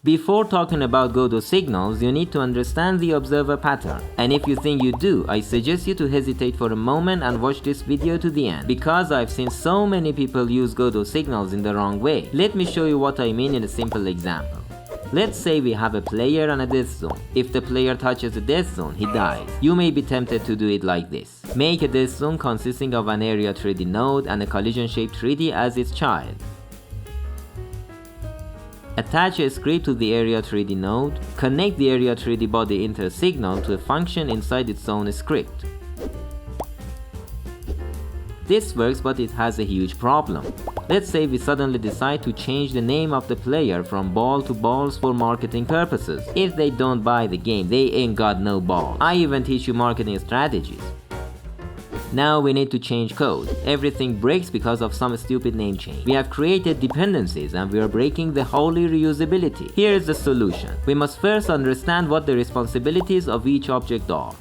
Before talking about Godot signals, you need to understand the observer pattern. And if you think you do, I suggest you to hesitate for a moment and watch this video to the end, because I've seen so many people use Godot signals in the wrong way. Let me show you what I mean in a simple example. Let's say we have a player and a death zone. If the player touches the death zone, he dies. You may be tempted to do it like this. Make a death zone consisting of an area 3D node and a collision shaped 3D as its child. Attach a script to the area 3D node. Connect the area 3D body inter signal to a function inside its own script. This works, but it has a huge problem. Let's say we suddenly decide to change the name of the player from ball to balls for marketing purposes. If they don't buy the game, they ain't got no ball. I even teach you marketing strategies. Now we need to change code. Everything breaks because of some stupid name change. We have created dependencies and we are breaking the holy reusability. Here is the solution. We must first understand what the responsibilities of each object are.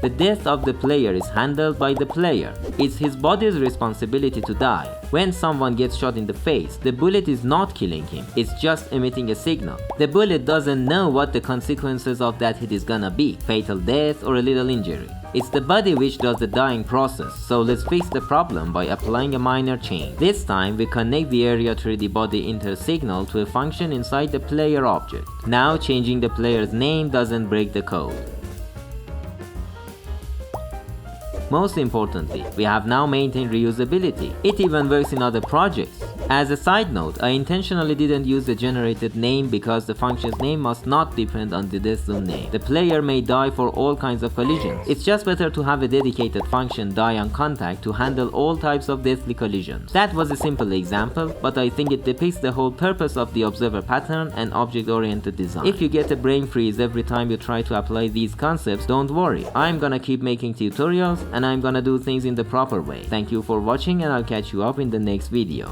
The death of the player is handled by the player. It's his body's responsibility to die. When someone gets shot in the face, the bullet is not killing him, it's just emitting a signal. The bullet doesn't know what the consequences of that hit is gonna be, fatal death or a little injury. It's the body which does the dying process, so let's fix the problem by applying a minor change. This time we connect the area 3D body inter signal to a function inside the player object. Now changing the player's name doesn't break the code. Most importantly, we have now maintained reusability. It even works in other projects. As a side note, I intentionally didn't use the generated name because the function's name must not depend on the death zone name. The player may die for all kinds of collisions. It's just better to have a dedicated function die on contact to handle all types of deathly collisions. That was a simple example, but I think it depicts the whole purpose of the observer pattern and object-oriented design. If you get a brain freeze every time you try to apply these concepts, don't worry. I'm gonna keep making tutorials and I'm gonna do things in the proper way. Thank you for watching and I'll catch you up in the next video.